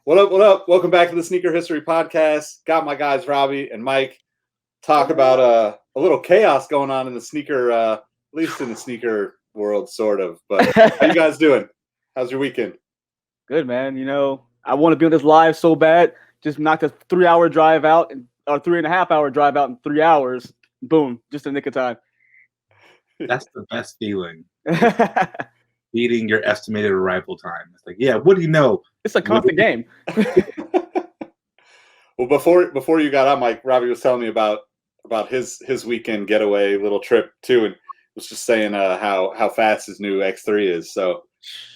What up? What up? Welcome back to the Sneaker History Podcast. Got my guys Robbie and Mike talk about a little chaos going on in the sneaker, at least in the sneaker world, sort of. But how you guys doing? How's your weekend? Good, man. You know, I want to be on this live so bad. Just knocked a 3-hour drive out, or 3.5-hour drive out in 3 hours. Boom, just a nick of time. That's the best feeling. Beating your estimated arrival time. It's like, yeah, what do you know? It's a constant game. Well, before you got on, Mike, Robbie was telling me about his weekend getaway little trip too, and was just saying how fast his new X3 is. So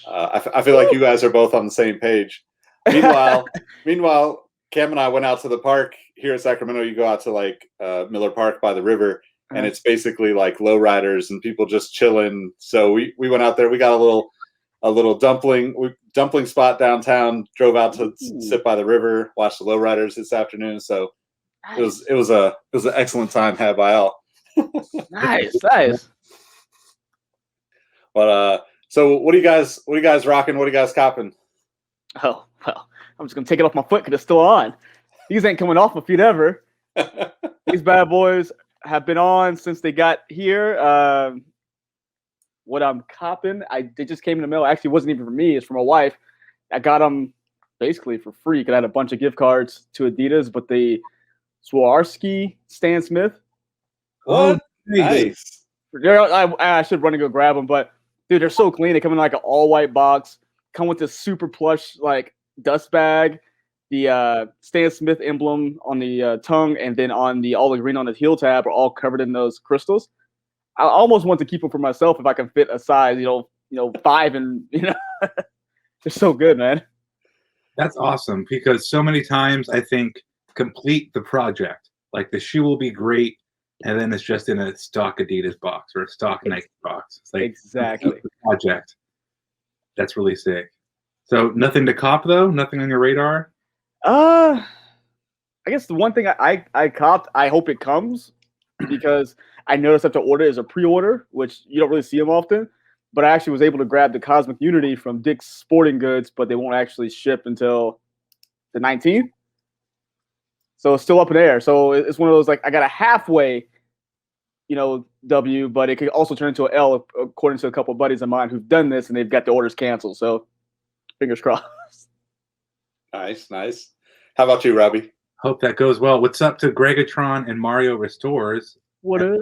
I feel like you guys are both on the same page. Meanwhile, Cam and I went out to the park here in Sacramento. You go out to like Miller Park by the river, and it's basically like lowriders and people just chilling. So we went out there. We got a little dumpling spot downtown. Drove out to sit by the river, watch the lowriders this afternoon. So nice. it was an excellent time had by all. Nice. But so what are you guys rocking? What are you guys copping? Oh well, I'm just gonna take it off my foot because it's still on. These ain't coming off my feet ever. These bad boys have been on since they got here. What I'm copping, they just came in the mail. Actually, it wasn't even for me. It's for my wife. I got them basically for free because I had a bunch of gift cards to Adidas, but the Swarovski Stan Smith. What? Nice. I should run and go grab them, but dude, they're so clean. They come in like an all-white box. Come with this super plush like dust bag. The Stan Smith emblem on the tongue, and then on the olive green on the heel tab are all covered in those crystals. I almost want to keep them for myself if I can fit a size, 5, and they're so good, man. That's awesome because so many times I think complete the project. Like the shoe will be great, and then it's just in a stock Adidas box or a stock Nike box. It's like exactly the project. That's really sick. So nothing to cop though. Nothing on your radar. I guess the one thing I copped, I hope it comes because I noticed that the order is a pre-order, which you don't really see them often. But I actually was able to grab the Cosmic Unity from Dick's Sporting Goods, but they won't actually ship until the 19th. So it's still up in the air. So it's one of those, like, I got a halfway, W, but it could also turn into an L according to a couple of buddies of mine who've done this and they've got the orders canceled. So fingers crossed. Nice. How about you, Robbie? Hope that goes well. What's up to Gregatron and Mario Restores? What up?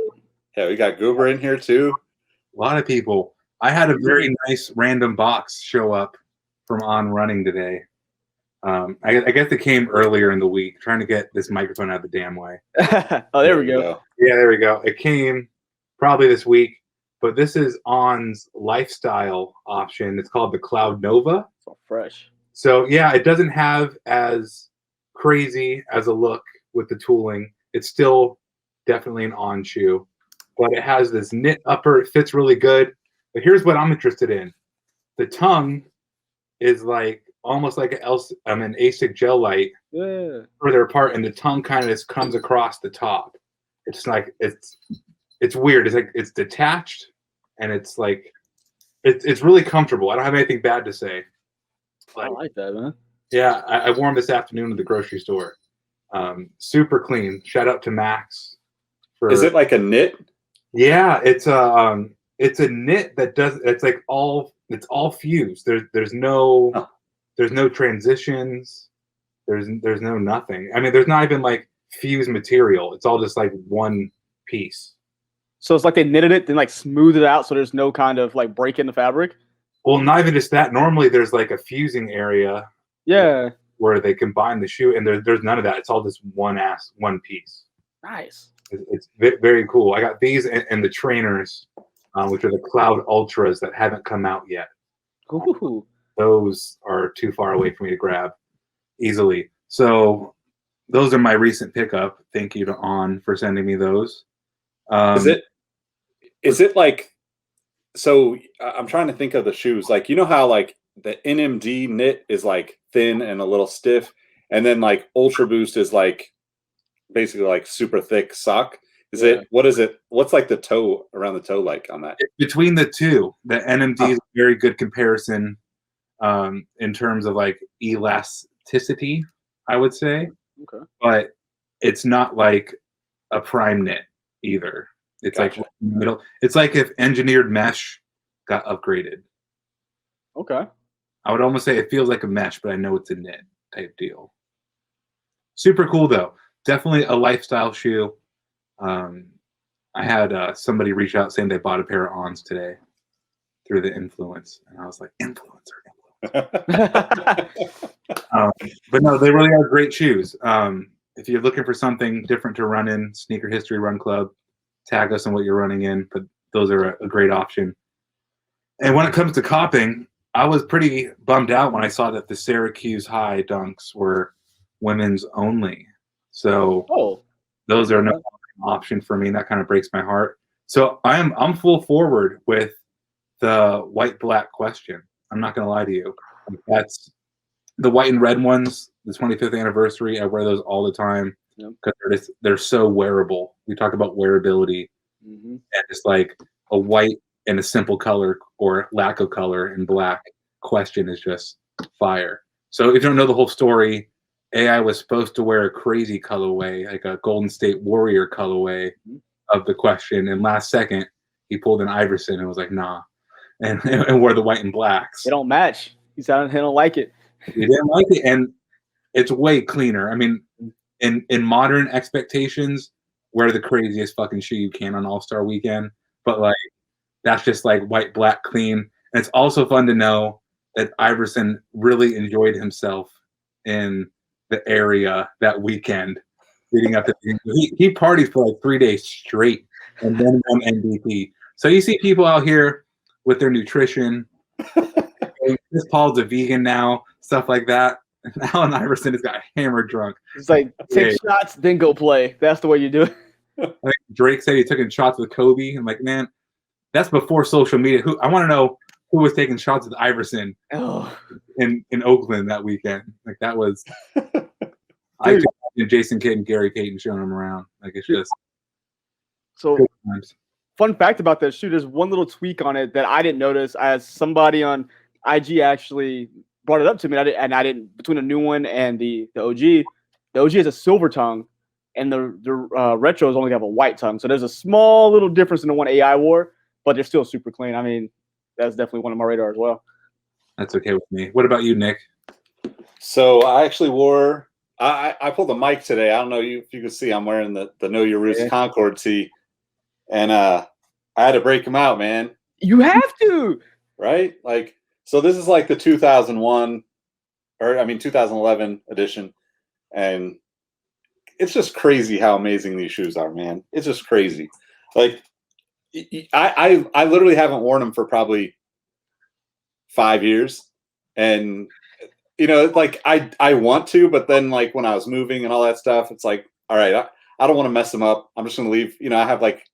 Yeah, we got Goober in here too. A lot of people. I had a very nice random box show up from On Running today. I guess it came earlier in the week, trying to get this microphone out of the damn way. Oh, there we go. Yeah, there we go. It came probably this week, but this is On's lifestyle option. It's called the Cloud Nova. It's all fresh. So yeah, it doesn't have as crazy as a look with the tooling. It's still definitely an On shoe, but it has this knit upper. It fits really good. But here's what I'm interested in. The tongue is like almost like an ASIC gel light further apart, and the tongue kind of just comes across the top. It's like it's weird. It's like it's detached, and it's like it's really comfortable. I don't have anything bad to say. I like that, man. Yeah, I wore them this afternoon at the grocery store. Super clean. Shout out to Max. Is it like a knit? Yeah, it's a knit that does. It's like it's all fused. There's no transitions. There's no nothing. I mean, there's not even like fused material. It's all just like one piece. So it's like they knitted it, then like smoothed it out, so there's no kind of like break in the fabric. Well, not even just that. Normally, there's like a fusing area. Yeah. Where they combine the shoe, and there's none of that. It's all just one piece. Nice. It's very cool. I got these and the trainers, which are the Cloud Ultras that haven't come out yet. Ooh. Those are too far away for me to grab easily. So those are my recent pickup. Thank you to On for sending me those. Is it like? So I'm trying to think of the shoes. Like, you know how like the NMD knit is like thin and a little stiff, and then like Ultra Boost is like basically like super thick sock. Is it? What is it? What's like the toe around the toe like on that? Between the two, the NMD is a very good comparison in terms of like elasticity elasticity, I would say. Okay. But it's not like a prime knit either. It's Gotcha. like middle. It's like if engineered mesh got upgraded. Okay. I would almost say it feels like a mesh, but I know it's a knit type deal. Super cool though. Definitely a lifestyle shoe. I had somebody reach out saying they bought a pair of Ons today through the influence, and I was like, influencer. But no, they really are great shoes. If you're looking for something different to run in, Sneaker History Run Club, tag us on what you're running in. But those are a great option. And when it comes to copping, I was pretty bummed out when I saw that the Syracuse High Dunks were women's only. So those are no option for me, and that kind of breaks my heart. So I'm full forward with the white-black question. I'm not going to lie to you. That's the white and red ones, the 25th anniversary. I wear those all the time because they're so wearable. We talk about wearability, and it's like a white and a simple color or lack of color in black question is just fire. So if you don't know the whole story, AI was supposed to wear a crazy colorway, like a Golden State Warrior colorway of the question, and last second he pulled an Iverson and was like, nah, and wore the white and blacks. They don't match. He don't like it. He didn't like it, and it's way cleaner. I mean, in modern expectations, wear the craziest fucking shoe you can on All-Star Weekend, but like that's just like white, black, clean. And it's also fun to know that Iverson really enjoyed himself in the area that weekend leading up to he partied for like 3 days straight and then won MVP. So you see people out here with their nutrition. Chris Paul's a vegan now, stuff like that. And Allen Iverson has got hammered drunk. It's like take shots, then go play. That's the way you do it. I think Drake said he took in shots with Kobe. I'm like, man, that's before social media. I want to know who was taking shots with Iverson in Oakland that weekend. Like that was I took Jason Kidd and Gary Payton showing him around. Like it's just so good times. Fun fact about that shoe, there's one little tweak on it that I didn't notice. As somebody on IG actually brought it up to me, and I didn't. Between the new one and the OG has a silver tongue, and the retros only have a white tongue. So there's a small little difference in the one AI wore, but they're still super clean. I mean, that's definitely one of my radar as well. That's okay with me. What about you, Nick? So I actually wore. I pulled the mic today. I don't know if you can see. I'm wearing the Know Your Roots Concord tee, and I had to break them out, man. You have to, right? Like. So this is like the 2011 edition, and it's just crazy how amazing these shoes are, man. It's just crazy. Like I literally haven't worn them for probably 5 years, and you know, like I want to, but then like when I was moving and all that stuff, it's like, all right, I don't want to mess them up. I'm just gonna leave. You know, I have like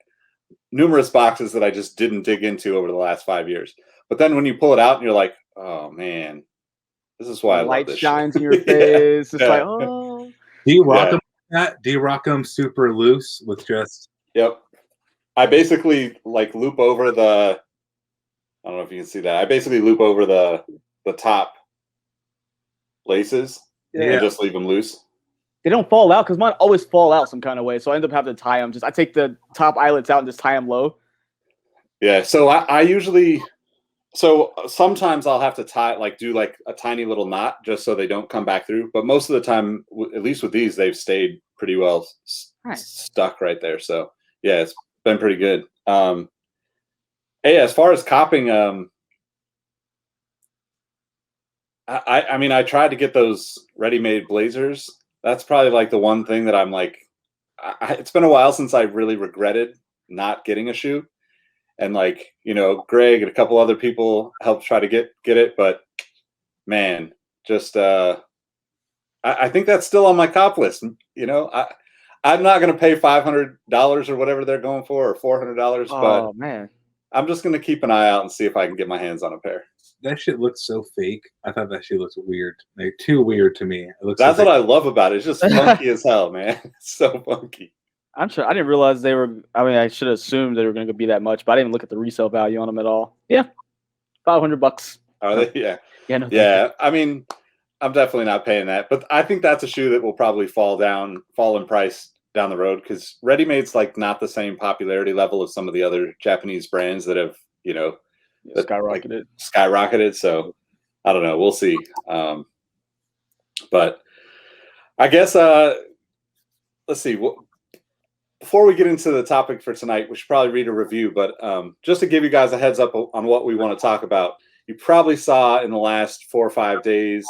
numerous boxes that I just didn't dig into over the last 5 years. But then when you pull it out and you're like, oh man, this is why I love this shines shit. in your face. It's like, oh. Do you rock them like that? Do you rock them super loose with just? Yep. I basically like loop over the. I don't know if you can see that. I basically loop over the top laces and just leave them loose. They don't fall out because mine always fall out some kind of way. So I end up having to tie them. I take the top eyelets out and just tie them low. Yeah. So I usually. So sometimes I'll have to do like a tiny little knot just so they don't come back through. But most of the time, at least with these, they've stayed pretty well stuck right there. So yeah, it's been pretty good. Hey, as far as copping, I mean, I tried to get those ready-made blazers. That's probably like the one thing that I'm like, it's been a while since I really regretted not getting a shoe. And like, you know, Greg and a couple other people helped try to get it, but man, just I think that's still on my cop list. You know, I'm not going to pay $500 or whatever they're going for, or $400. But man, I'm just going to keep an eye out and see if I can get my hands on a pair. That shit looks so fake. I thought that shit looks weird, like too weird to me. It looks. That's what I love about it. It's just funky as hell, man. It's so funky. I'm sure I didn't realize they were. I mean, I should have assumed they were going to be that much, but I didn't even look at the resale value on them at all. Yeah, $500. Are they? Yeah. Yeah. No, yeah. I mean, I'm definitely not paying that. But I think that's a shoe that will probably fall in price down the road because ready-made's like not the same popularity level as some of the other Japanese brands that have, skyrocketed. Like, skyrocketed. So I don't know. We'll see. But I guess let's see. Before we get into the topic for tonight, we should probably read a review. But just to give you guys a heads up on what we want to talk about, you probably saw in the last 4 or 5 days,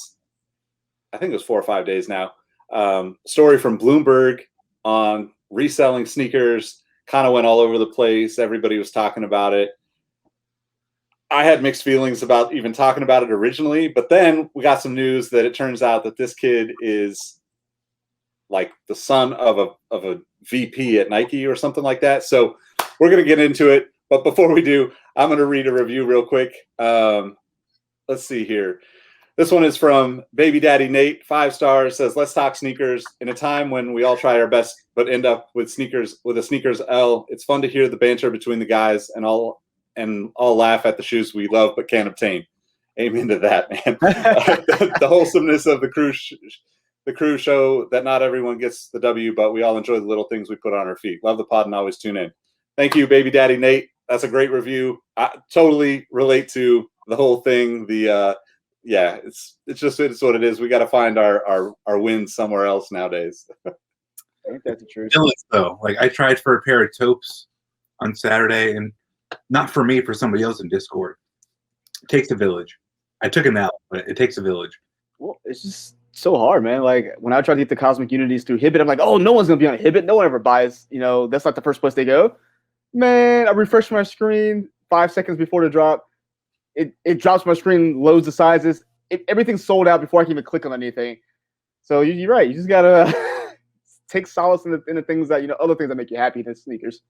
I think it was 4 or 5 days now, story from Bloomberg on reselling sneakers. Kind of went all over the place. Everybody was talking about it. I had mixed feelings about even talking about it originally, but then we got some news that it turns out that this kid is like the son of a VP at Nike or something like that. So we're going to get into it. But before we do, I'm going to read a review real quick. Let's see here. This one is from Baby Daddy Nate, 5 stars, says, "Let's talk sneakers. In a time when we all try our best but end up with a sneakers L, it's fun to hear the banter between the guys and all laugh at the shoes we love but can't obtain." Amen to that, man. The wholesomeness of the crew show that not everyone gets the W, but we all enjoy the little things we put on our feet. Love the pod and always tune in. Thank you, Baby Daddy Nate. That's a great review. I totally relate to the whole thing. It's what it is. We got to find our wins somewhere else nowadays. I think that's the truth. Though, like I tried for a pair of taupes on Saturday, and not for me, for somebody else in Discord. It takes a village. I took him out, but it takes a village. Well, it's just so hard, man. Like when I try to get the Cosmic Unities through Hibbit, I'm like, oh, no one's gonna be on Hibbit. No one ever buys. That's not the first place they go. Man, I refresh my screen 5 seconds before the drop. It drops my screen, loads the sizes. Everything's sold out before I can even click on anything. So you're right. You just gotta take solace in the things that other things that make you happy than sneakers.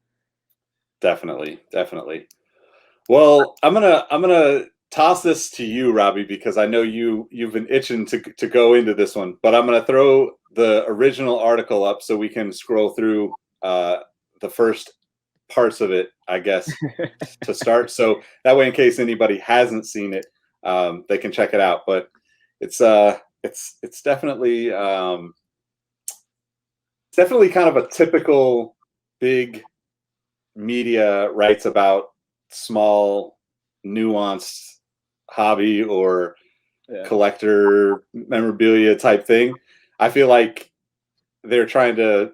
Definitely. Well, I'm gonna toss this to you, Robbie, because I know you've been itching to go into this one. But I'm gonna throw the original article up so we can scroll through the first parts of it, I guess, to start. So that way, in case anybody hasn't seen it, they can check it out. But it's definitely kind of a typical big media writes about small, nuanced hobby or collector memorabilia type thing. I feel like they're trying to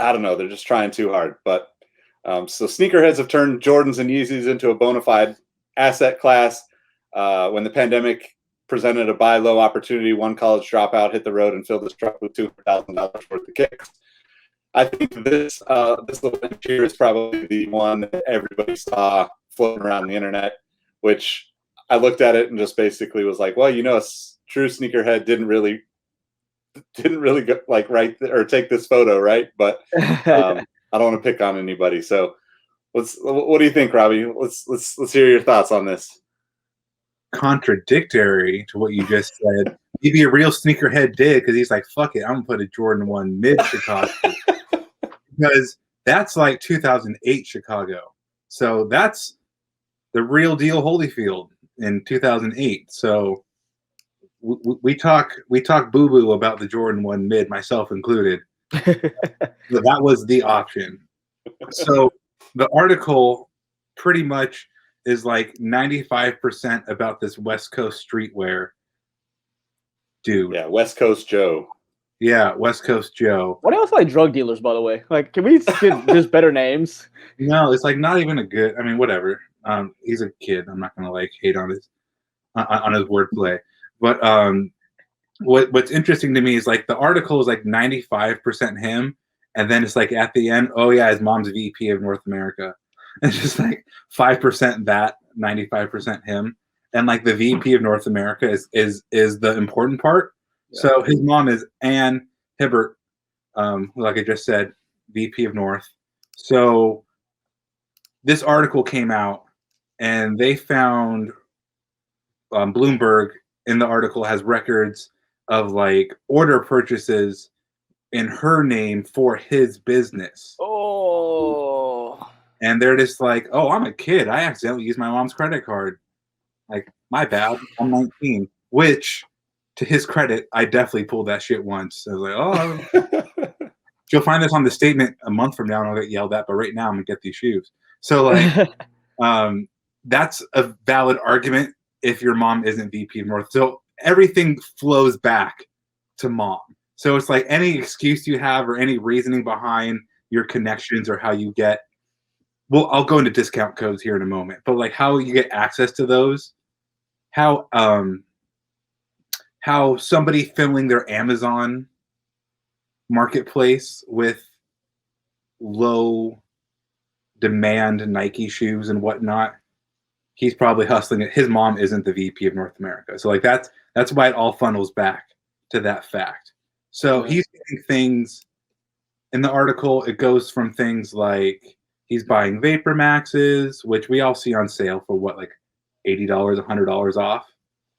I don't know, they're just trying too hard. But so sneakerheads have turned Jordans and Yeezys into a bona fide asset class. When the pandemic presented a buy low opportunity, one college dropout hit the road and filled his truck with $200,000 worth of kicks. I think this little image here is probably the one that everybody saw floating around the internet, which I looked at it and just basically was like, well, a true sneakerhead didn't really go, like write or take this photo, right? But I don't want to pick on anybody. So what do you think, Robbie? Let's hear your thoughts on this. Contradictory to what you just said. Maybe a real sneakerhead did, because he's like, fuck it, I'm gonna put a Jordan 1 mid Chicago. Because that's like 2008 Chicago. So that's the real deal Holyfield in 2008. So we talk boo-boo about the Jordan 1 mid, myself included. So that was the option. So the article pretty much is like 95% about this West Coast streetwear dude. Yeah, West Coast Joe. Yeah, West Coast Joe. What else like drug dealers, by the way? Like, can we get just better names? No, it's like not even a good. I mean, whatever. He's a kid. I'm not gonna like hate on his wordplay. But what's interesting to me is like the article is like 95% him, and then it's like at the end, oh yeah, his mom's VP of North America. It's just like 5% that, 95% him, and like the VP of North America is the important part. Yeah. So his mom is Ann Hibbert, like I just said, VP of North. So this article came out, and they found Bloomberg in the article has records of like order purchases in her name for his business. Oh. And they're just like, oh, I'm a kid. I accidentally used my mom's credit card. Like, my bad, I'm 19. Which, to his credit, I definitely pulled that shit once. I was like, oh, you'll find this on the statement a month from now and I'll get yelled at, but right now I'm gonna get these shoes. So like that's a valid argument if your mom isn't VP of North. So everything flows back to mom. So it's like any excuse you have or any reasoning behind your connections or how you get, well, I'll go into discount codes here in a moment, but like how you get access to those, how somebody filling their Amazon marketplace with low demand Nike shoes and whatnot, he's probably hustling it. His mom isn't the VP of North America. So like that's why it all funnels back to that fact. So he's getting things in the article. It goes from things like he's buying Vapor Maxes, which we all see on sale for what, like $80, $100 off.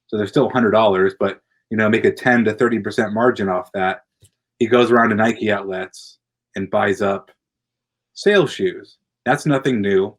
So they're still $100, but make a 10 to 30% margin off that. He goes around to Nike outlets and buys up sales shoes. That's nothing new.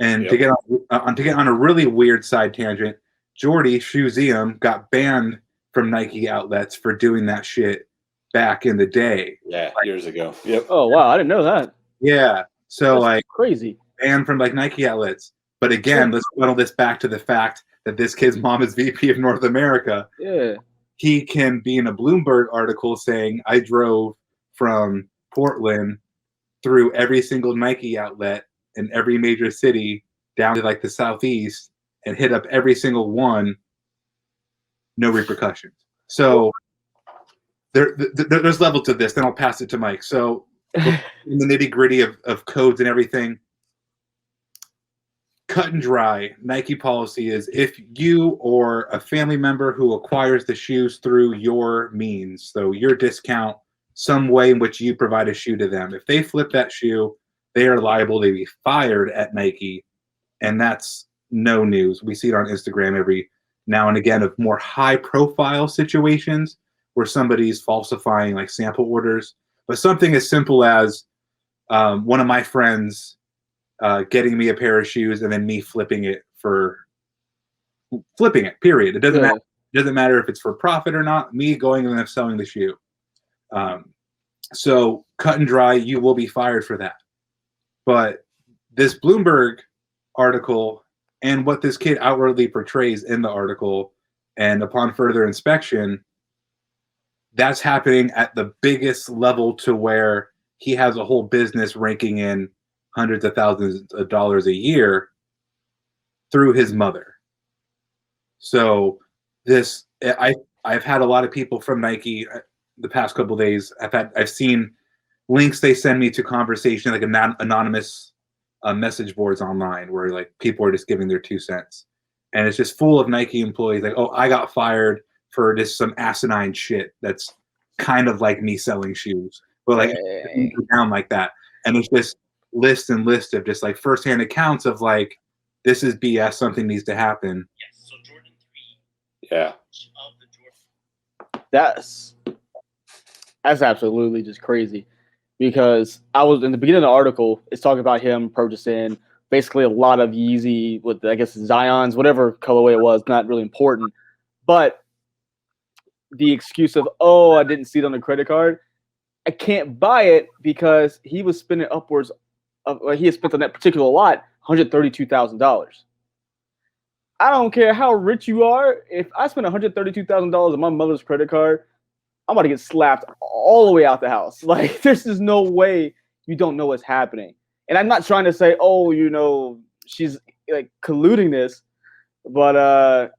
And to get on a really weird side tangent, Jordy Shoeseum got banned from Nike outlets for doing that shit back in the day. Yeah, years ago. Yep. Oh wow, I didn't know that. Yeah. So That's like crazy. Banned from like Nike outlets. But again, let's funnel this back to the fact that this kid's mom is VP of North America. Yeah. He can be in a Bloomberg article saying, I drove from Portland through every single Nike outlet in every major city down to like the Southeast and hit up every single one, no repercussions. So there's level to this. Then I'll pass it to Mike. So in the nitty gritty of codes and everything, cut and dry, Nike policy is if you or a family member who acquires the shoes through your means, so your discount, some way in which you provide a shoe to them, if they flip that shoe, they are liable to be fired at Nike. And that's no news. We see it on Instagram every now and again of more high profile situations where somebody's falsifying like sample orders. But something as simple as one of my friends getting me a pair of shoes and then me flipping it, period. It doesn't matter. It doesn't matter if it's for profit or not. Me going and then selling the shoe. So cut and dry, you will be fired for that. But this Bloomberg article and what this kid outwardly portrays in the article, and upon further inspection, that's happening at the biggest level to where he has a whole business ranking in hundreds of thousands of dollars a year through his mother. So this, I've had a lot of people from Nike the past couple of days. I've seen links they send me to conversation, like anonymous message boards online where like people are just giving their 2 cents. And it's just full of Nike employees like, oh, I got fired for just some asinine shit that's kind of like me selling shoes. But like down like that. And it's just list and list of just like firsthand accounts of like, this is BS, something needs to happen. Yes, so Jordan 3. Yeah. Of the Jordan. That's absolutely just crazy. Because I was in the beginning of the article, it's talking about him purchasing basically a lot of Yeezy with, I guess, Zions, whatever colorway it was, not really important. But the excuse of, oh, I didn't see it on the credit card, I can't buy it because he was spending upwards of, he had spent on that particular lot $132,000. I don't care how rich you are. If I spend $132,000 on my mother's credit card, I'm about to get slapped all the way out the house. Like, there's just no way you don't know what's happening. And I'm not trying to say, oh, she's like colluding this, but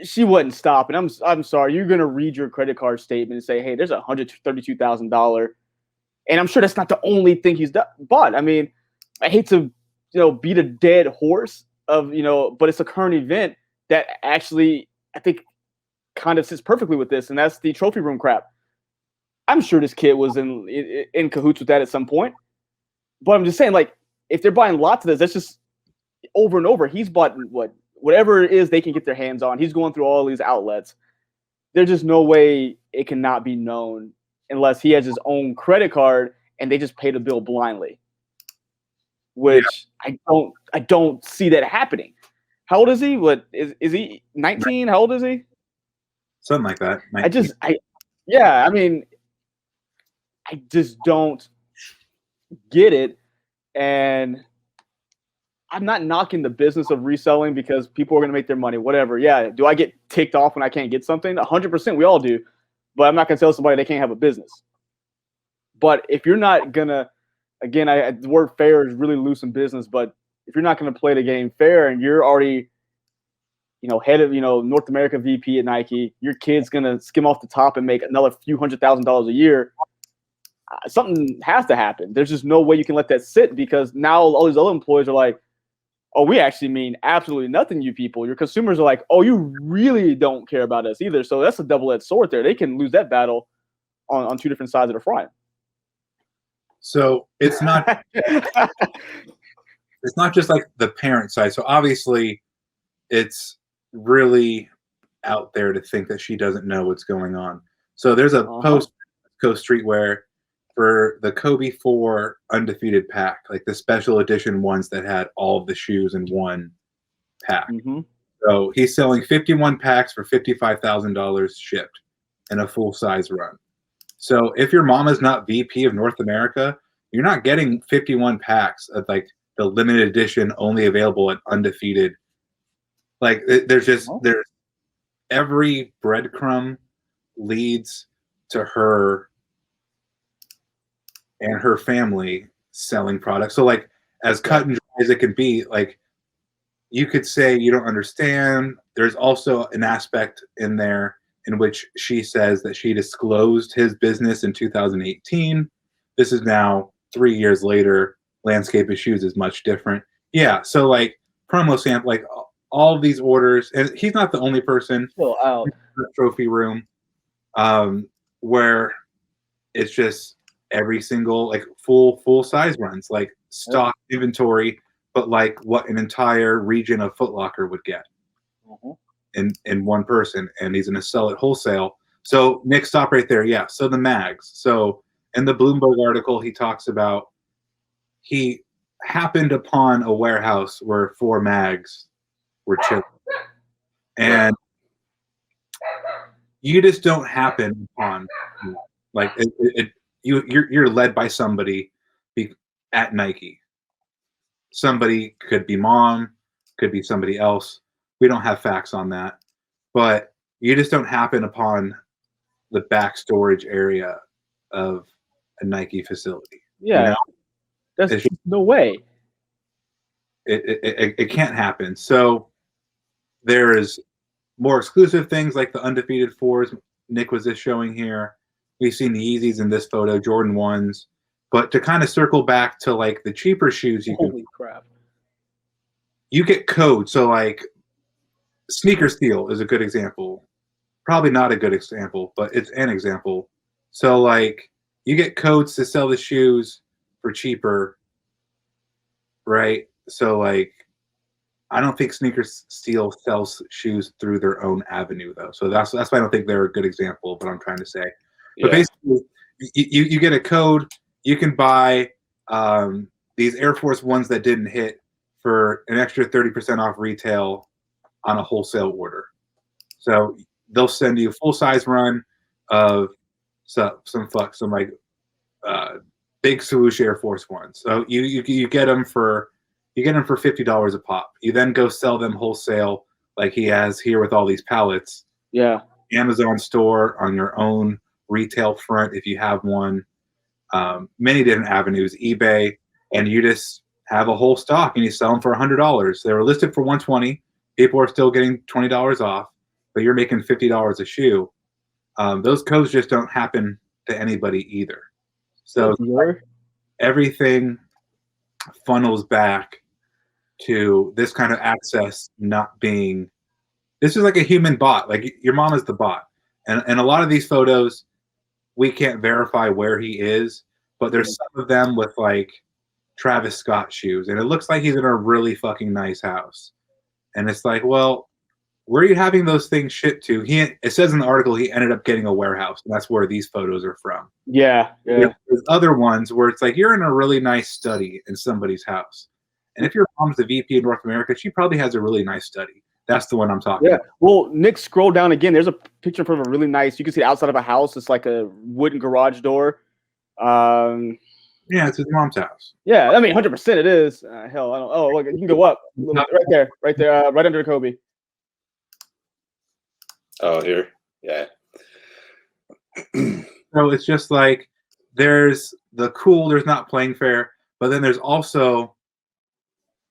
she wouldn't stop. And I'm sorry, you're gonna read your credit card statement and say, hey, there's $132,000, and I'm sure that's not the only thing he's bought. I mean, I hate to beat a dead horse of but it's a current event that actually I think kind of sits perfectly with this, and that's the trophy room crap. I'm sure this kid was in cahoots with that at some point. But I'm just saying, like, if they're buying lots of this, that's just over and over. He's bought whatever it is they can get their hands on. He's going through all these outlets. There's just no way it cannot be known unless he has his own credit card and they just pay the bill blindly, which I don't see that happening. How old is he? What is he 19? How old is he? Something like that. Yeah, I mean, I just don't get it. And I'm not knocking the business of reselling because people are going to make their money, whatever. Yeah. Do I get ticked off when I can't get something? 100%. We all do. But I'm not going to tell somebody they can't have a business. But if you're not going to, again, the word fair is really loose in business, but if you're not going to play the game fair and you're already, head of, North America VP at Nike, your kid's going to skim off the top and make another few $100,000 a year. Something has to happen. There's just no way you can let that sit because now all these other employees are like, oh, we actually mean absolutely nothing, you people. Your consumers are like, oh, you really don't care about us either. So that's a double-edged sword there. They can lose that battle on two different sides of the frying. So it's not it's not just like the parent side. So obviously it's really out there to think that she doesn't know what's going on. So there's a post Coast Streetwear for the Kobe 4 undefeated pack, like the special edition ones that had all of the shoes in one pack. So he's selling 51 packs for $55,000 shipped in a full size run. So if your mama's not VP of North America, you're not getting 51 packs of like the limited edition only available at undefeated. Like there's every breadcrumb leads to her and her family selling products. So like as cut and dry as it can be, like you could say you don't understand. There's also an aspect in there in which she says that she disclosed his business in 2018. This is now 3 years later. Landscape of shoes is much different. Yeah, so like promo sample, like all of these orders, and he's not the only person in the trophy room where it's just every single like full size runs, like stock inventory, but like what an entire region of Foot Locker would get in one person, and he's gonna sell it wholesale. So Nick, stop right there. Yeah. So the mags. So in the Bloomberg article, he talks about he happened upon a warehouse where 4 mags were chilling, and you just don't happen upon like you're led by somebody at Nike. Somebody could be mom, could be somebody else. We don't have facts on that, but you just don't happen upon the back storage area of a Nike facility. Yeah, that's no way. It can't happen. So there is more exclusive things like the undefeated 4s Nick was just showing here. We've seen the Yeezys in this photo, Jordan 1s. But to kind of circle back to like the cheaper shoes, you get codes. So like Sneaker Steal is a good example. Probably not a good example, but it's an example. So like you get codes to sell the shoes for cheaper, right? So like I don't think Sneaker Steal sells shoes through their own avenue though. So that's why I don't think they're a good example of what I'm trying to say. Yeah. But basically you get a code, you can buy these Air Force Ones that didn't hit for an extra 30% off retail on a wholesale order. So they'll send you a full size run of some like big swoosh Air Force Ones. So you get them for $50 a pop. You then go sell them wholesale like he has here with all these pallets. Yeah. Amazon store, on your own retail front if you have one. Many different avenues, eBay, and you just have a whole stock and you sell them for $100. They were listed for $120. People are still getting $20 off, but you're making $50 a shoe. Those codes just don't happen to anybody either. So everything funnels back to this kind of access not being. This is like a human bot. Like your mom is the bot, and a lot of these photos we can't verify where he is, but there's some of them with like Travis Scott shoes, and it looks like he's in a really fucking nice house. And it's like, well, where are you having those things shipped to? It says in the article he ended up getting a warehouse, and that's where these photos are from. Yeah. There's other ones where it's like you're in a really nice study in somebody's house, And if your mom's the VP of North America, she probably has a really nice study. That's the one I'm talking Yeah. about. Well, Nick, scroll down again. There's a picture from a really nice. You can see the outside of a house. It's like a wooden garage door. Yeah, it's his mom's house. Yeah, I mean, 100% it is. Hell, I don't. Oh, look, you can go up a little bit. Right there, right under Kobe. Oh, here, yeah. So it's just like there's the cool, there's not playing fair, but then there's also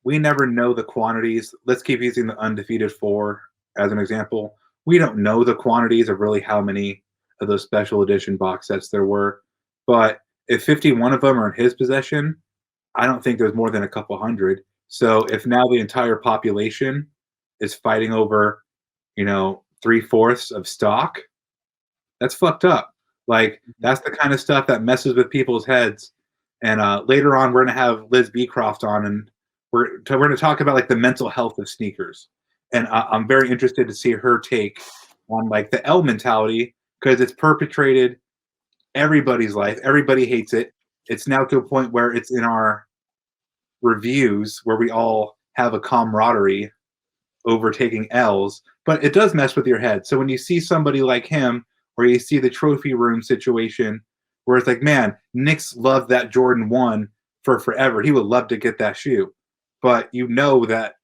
we never know the quantities. Let's keep using the undefeated 4 as an example. We don't know the quantities of really how many of those special edition box sets there were, but if 51 of them are in his possession, I don't think there's more than a couple hundred. So if now the entire population is fighting over, 3/4 of stock, that's fucked up. Like that's the kind of stuff that messes with people's heads. And later on, we're gonna have Liz Beecroft on, and we're gonna talk about like the mental health of sneakers. And I'm very interested to see her take on like the L mentality because it's perpetrated everybody's life. Everybody hates it. It's now to a point where it's in our reviews where we all have a camaraderie over taking L's, but it does mess with your head. So when you see somebody like him, or you see the trophy room situation where it's like, man, Nick's loved that Jordan 1 for forever. He would love to get that shoe. But you know that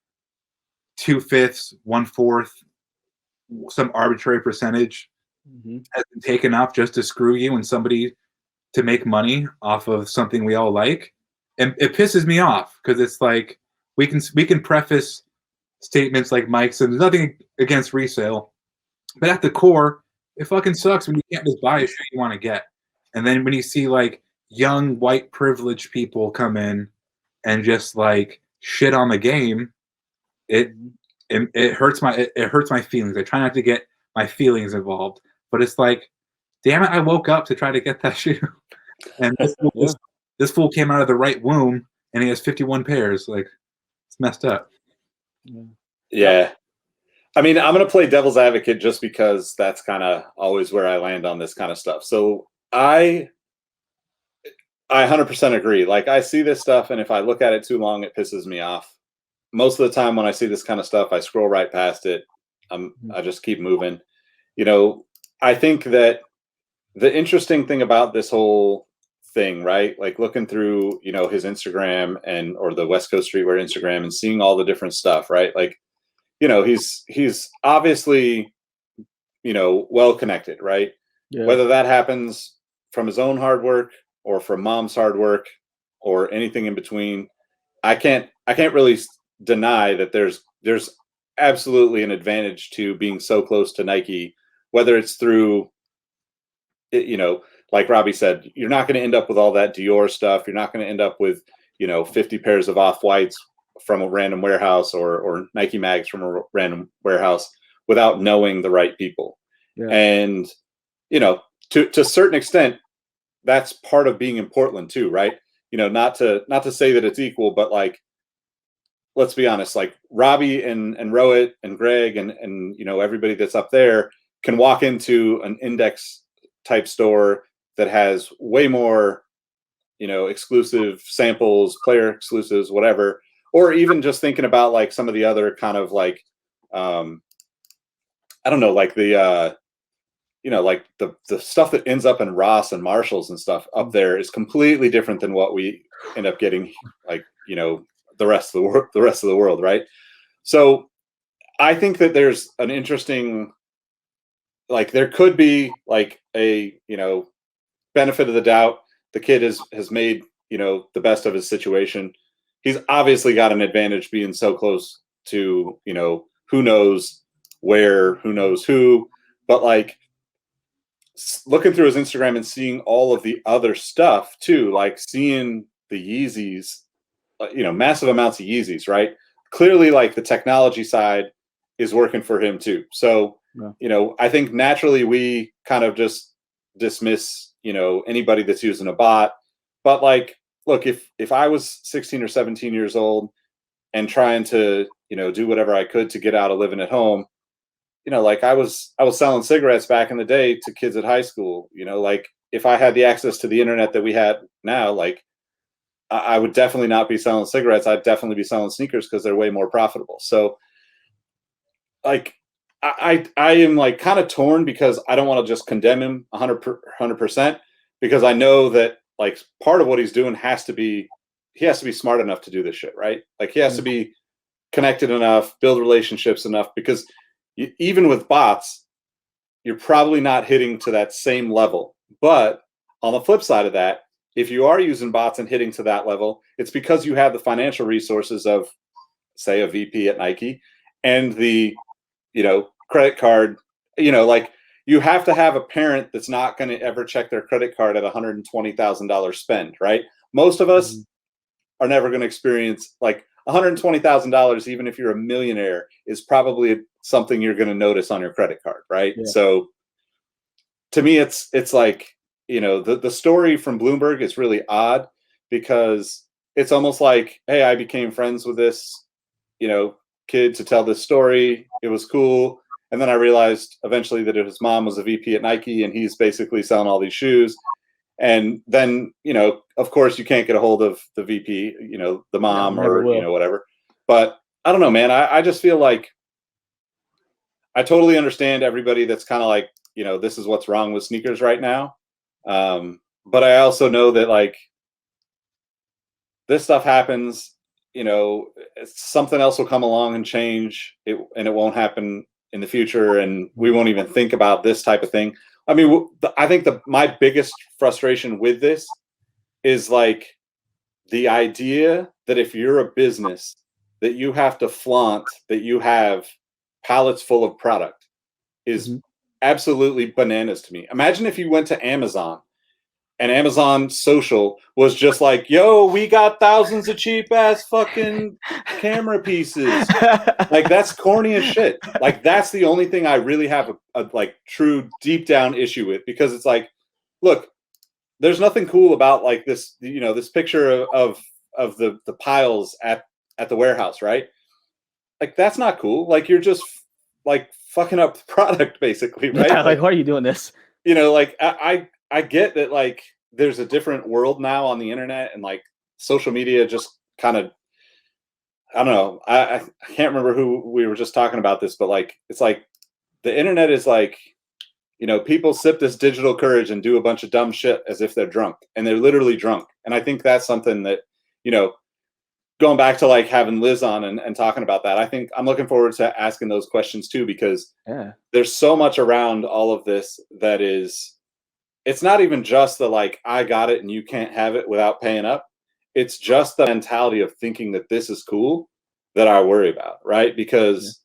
2/5, 1/4, some arbitrary percentage has been taken off just to screw you and somebody to make money off of something we all like. And it pisses me off because it's like we can preface statements like Mike's and there's nothing against resale, but at the core, it fucking sucks when you can't just buy a shoe you want to get. And then when you see like young white privileged people come in and just like shit on the game, it hurts my feelings. I try not to get my feelings involved, but it's like, damn it, I woke up to try to get that shoe, and this fool came out of the right womb and he has 51 pairs. Like it's messed up. Yeah. I mean, I'm going to play devil's advocate just because that's kind of always where I land on this kind of stuff. So I 100% agree. Like I see this stuff and if I look at it too long, it pisses me off. Most of the time when I see this kind of stuff, I scroll right past it. I just keep moving. I think that the interesting thing about this whole thing, right? Like looking through, his Instagram or the West Coast Streetwear Instagram and seeing all the different stuff, right? Like, he's obviously, well connected, right? Yeah. Whether that happens from his own hard work or from mom's hard work or anything in between, I can't really deny that there's absolutely an advantage to being so close to Nike, whether it's through, like Robbie said, you're not going to end up with all that Dior stuff. You're not going to end up with, 50 pairs of Off-Whites from a random warehouse or Nike mags from a random warehouse without knowing the right people. Yeah. And, to a certain extent, that's part of being in Portland too, right? Not to say that it's equal, but like, let's be honest, like Robbie and Rohit and Greg and everybody that's up there can walk into an index type store that has way more, exclusive samples, player exclusives, whatever. Or even just thinking about like some of the other kind of like, I don't know, like the, like the stuff that ends up in Ross and Marshalls and stuff up there is completely different than what we end up getting, like, the rest of the world, right? So I think that there's an interesting, like there could be like a, benefit of the doubt. The kid has made, the best of his situation. He's obviously got an advantage being so close to, who knows where, who knows who, but like looking through his Instagram and seeing all of the other stuff too, like seeing the Yeezys, massive amounts of Yeezys, right? Clearly like the technology side is working for him too. So, yeah. I think naturally we kind of just dismiss, anybody that's using a bot, but like, look, if I was 16 or 17 years old and trying to, do whatever I could to get out of living at home, like I was selling cigarettes back in the day to kids at high school, like if I had the access to the internet that we had now, like I would definitely not be selling cigarettes. I'd definitely be selling sneakers because they're way more profitable. So like I am like kind of torn because I don't want to just condemn him 100%, because I know that like part of what he's doing he has to be smart enough to do this shit, right? Like he has to be connected enough, build relationships enough, because even with bots, you're probably not hitting to that same level. But on the flip side of that, if you are using bots and hitting to that level, it's because you have the financial resources of, say, a VP at Nike and the, credit card, like you have to have a parent that's not going to ever check their credit card at $120,000 spend, right? Most of us are never going to experience like $120,000, even if you're a millionaire, is probably something you're going to notice on your credit card, right? Yeah. So to me, it's like, the story from Bloomberg is really odd because it's almost like, hey, I became friends with this, kid to tell this story. It was cool. And then I realized eventually that his mom was a VP at Nike and he's basically selling all these shoes. And then, of course you can't get a hold of the VP, the mom or, whatever. But I don't know, man. I just feel like I totally understand everybody that's kind of like, this is what's wrong with sneakers right now. But I also know that like this stuff happens, something else will come along and change it, and it won't happen in the future. And we won't even think about this type of thing. I mean, I think my biggest frustration with this is like the idea that if you're a business that you have to flaunt that you have pallets full of product is absolutely bananas to me. Imagine if you went to Amazon and Amazon social was just like, yo, we got thousands of cheap ass fucking camera pieces. Like that's corny as shit. Like that's the only thing I really have a like true deep down issue with, because it's like, look, there's nothing cool about like this, this picture of the piles at the warehouse, right? Like that's not cool. Like you're just like fucking up the product basically, right? Yeah, like why are you doing this? Like I get that like there's a different world now on the internet, and like social media just kind of, I don't know. I can't remember who we were just talking about this, but like it's like the internet is like, people sip this digital courage and do a bunch of dumb shit as if they're drunk, and they're literally drunk. And I think that's something that, going back to like having Liz on and talking about that, I think I'm looking forward to asking those questions too, because there's so much around all of this that it's not even just the like, I got it and you can't have it without paying up. It's just the mentality of thinking that this is cool that I worry about, right? Because,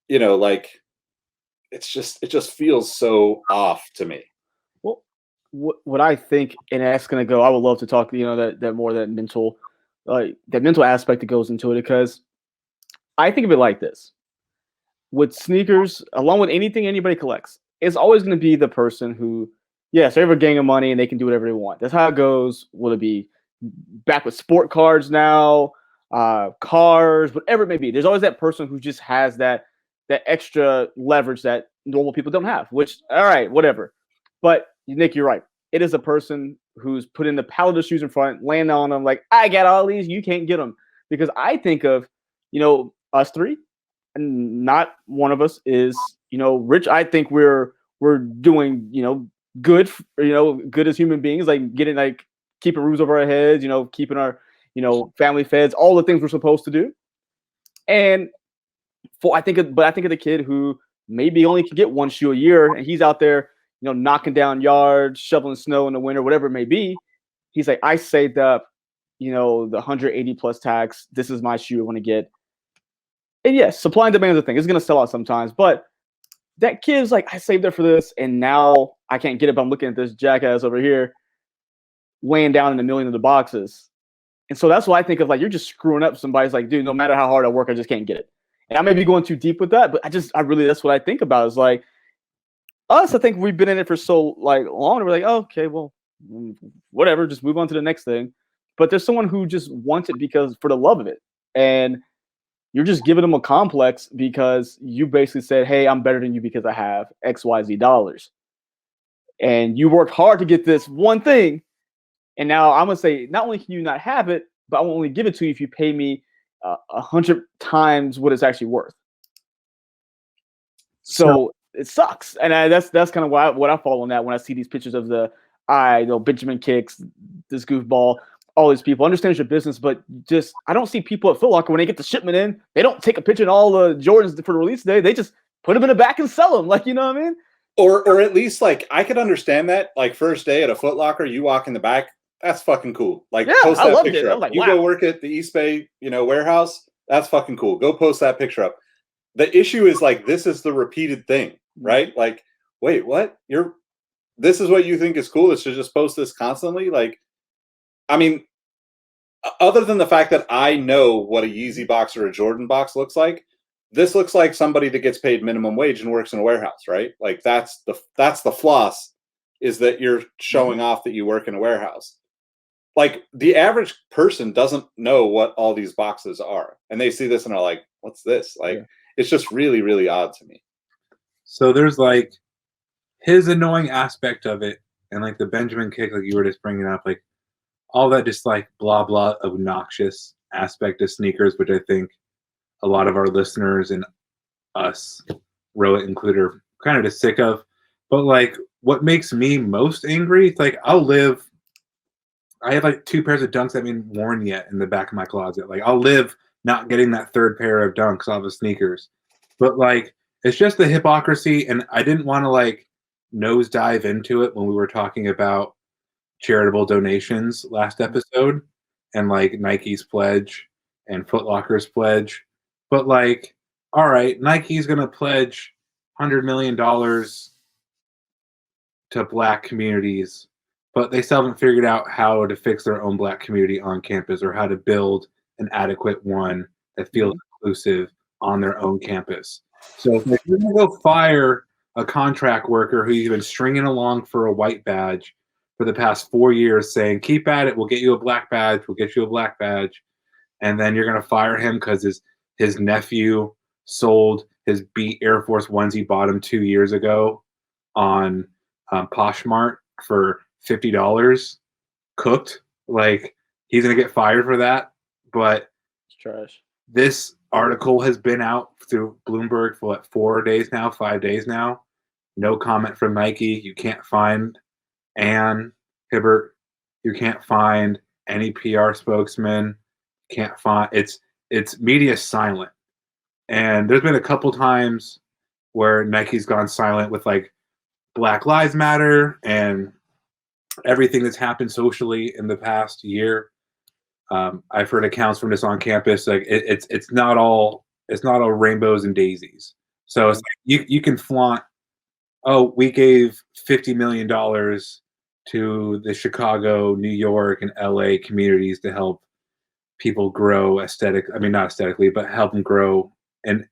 like it just feels so off to me. Well, what I think, and that's going to go, I would love to talk, that more, that mental aspect that goes into it, because I think of it like this. With sneakers, along with anything anybody collects, it's always going to be the person who, yes, they have a gang of money and they can do whatever they want. That's how it goes. Will it be back with sport cards now, cars, whatever it may be? There's always that person who just has that extra leverage that normal people don't have, which, all right, whatever. But Nick, you're right. It is a person who's put in the pallet of shoes in front, laying on them like, I got all these, you can't get them. Because I think of, us three, and not one of us is, rich. I think we're doing, good, good as human beings, like getting, like keeping roofs over our heads, keeping our, family fed, all the things we're supposed to do. And I think of the kid who maybe only can get one shoe a year, and he's out there, knocking down yards, shoveling snow in the winter, whatever it may be. He's like, I saved up, the 180 plus tax. This is my shoe I want to get. And yes, supply and demand is a thing. It's going to sell out sometimes. But that kid's like, I saved up for this, and now I can't get it, but I'm looking at this jackass over here laying down in a million of the boxes. And so that's what I think of, like, you're just screwing up. Somebody's like, dude, no matter how hard I work, I just can't get it. And I may be going too deep with that, but I really, that's what I think about, is like, us, I think we've been in it for so like long, and we're like, oh, okay, well, whatever, just move on to the next thing. But there's someone who just wants it because for the love of it. And you're just giving them a complex because you basically said, hey, I'm better than you because I have XYZ dollars. And you worked hard to get this one thing, And now I'm gonna say, not only can you not have it, but I will only give it to you if you pay me 100 times what it's actually worth. So it sucks, and that's kind of what I fall on that when I see these pictures of Benjamin Kicks, this goofball, all these people. Understand your business, but just I don't see people at Foot Locker when they get the shipment in, they don't take a picture of all the Jordans for the release day. They just put them in the back and sell them, like, you know what I mean? Or at least, like, I could understand that, like, first day at a Foot Locker, you walk in the back, that's fucking cool. Like, Yeah, post I that loved picture it. I up. was like, You wow. go work at the East Bay, warehouse, that's fucking cool. Go post that picture up. The issue is, like, this is the repeated thing, right? Like, wait, what? This is what you think is cool, is to just post this constantly? Like, I mean, other than the fact that I know what a Yeezy box or a Jordan box looks like, this looks like somebody that gets paid minimum wage and works in a warehouse, right? Like, that's the floss, is that you're showing off that you work in a warehouse. Like, the average person doesn't know what all these boxes are, and they see this and are like, what's this? Like, it's just really, really odd to me. So there's like his annoying aspect of it, and like the Benjamin Kick, like you were just bringing up, like all that just like blah blah obnoxious aspect of sneakers, which I think a lot of our listeners and us, Rowett included, are kind of just sick of. But like, what makes me most angry, it's like I have like 2 pairs of Dunks that haven't been worn yet in the back of my closet. Like, I'll live not getting that 3rd pair of Dunks off of sneakers. But like, it's just the hypocrisy, and I didn't want to like nosedive into it when we were talking about charitable donations last episode, and like Nike's pledge and Foot Locker's pledge. But like, all right, Nike's gonna pledge $100 million to Black communities, but they still haven't figured out how to fix their own Black community on campus, or how to build an adequate one that feels inclusive on their own campus. So if you're going to go fire a contract worker who you've been stringing along for a white badge for the past 4 years, saying, keep at it, we'll get you a black badge, and then you're going to fire him because his nephew sold his beat Air Force ones he bought him 2 years ago on Poshmark for $50 cooked. Like, he's going to get fired for that. But It's trash. this article has been out through Bloomberg for what, 4 days now, 5 days now. No comment from Nike. You can't find Ann Hibbert. You can't find any PR spokesman. Can't find it's media silent. And there's been a couple times where Nike's gone silent with like Black Lives Matter and everything that's happened socially in the past year. I've heard accounts from this on campus. Like it's not all rainbows and daisies. So it's like you can flaunt, oh, we gave $50 million to the Chicago, New York, and LA communities to help people grow not aesthetically, but help them grow in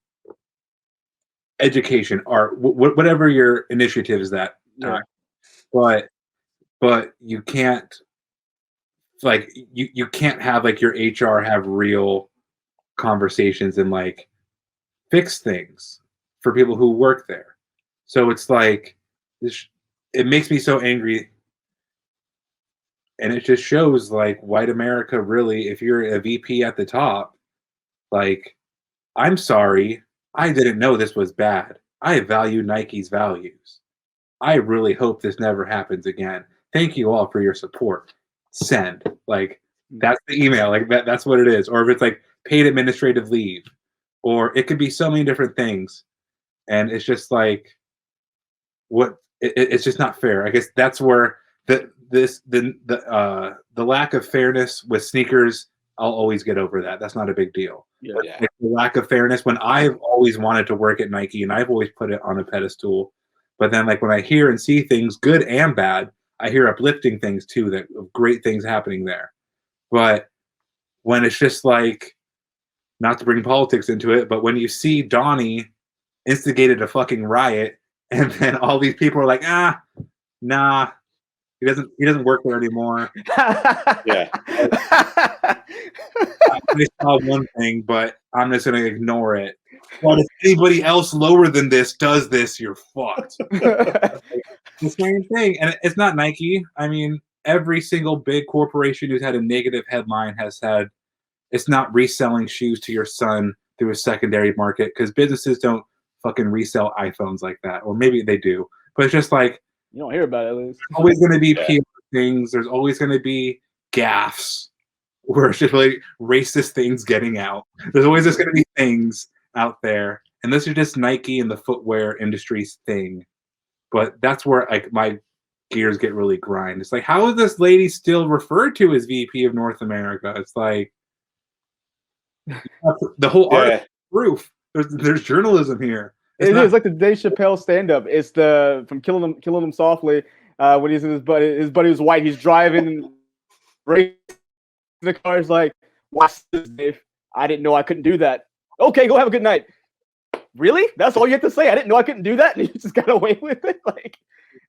education, art, whatever your initiative is that time. But you can't, like, you can't have like your HR have real conversations and like fix things for people who work there. So it's like it makes me so angry, and it just shows like white America really, if you're a VP at the top, like, I'm sorry, I didn't know this was bad. I value Nike's values. I really hope this never happens again. Thank you all for your support. Send. Like, that's the email. Like, that's what it is. Or if it's like paid administrative leave, or it could be so many different things. And it's just like, it's just not fair. I guess that's where the lack of fairness with sneakers, I'll always get over that. That's not a big deal. Yeah. Like, the lack of fairness when I've always wanted to work at Nike and I've always put it on a pedestal. But then, like, when I hear and see things, good and bad, I hear uplifting things too, that great things happening there. But when it's just like, not to bring politics into it, but when you see Donnie instigated a fucking riot, and then all these people are like, nah, he doesn't work there anymore. Yeah. I saw one thing, but I'm just gonna ignore it. But if anybody else lower than this does this, you're fucked. The same thing, and it's not Nike. I mean, every single big corporation who's had a negative headline has said it's not reselling shoes to your son through a secondary market because businesses don't fucking resell iPhones like that, or maybe they do, but it's just like You don't hear about it at least. always going to be Yeah. PR things. There's always going to be gaffes where it's just like racist things getting out. There's always just going to be things out there, and this is just Nike and the footwear industry's thing. But that's where like my gears get really grind. It's like, how is this lady still referred to as VP of North America? It's like the whole art Yeah. proof. There's journalism here. It's It not- is like the Dave Chappelle stand-up. It's the from Killing Them Softly. When he's in his buddy was white. He's driving and racing the car. He's like, "Watch this, Dave. I didn't know I couldn't do that." Okay, go have a good night. Really? That's all you have to say? I didn't know I couldn't do that, and you just got away with it. Like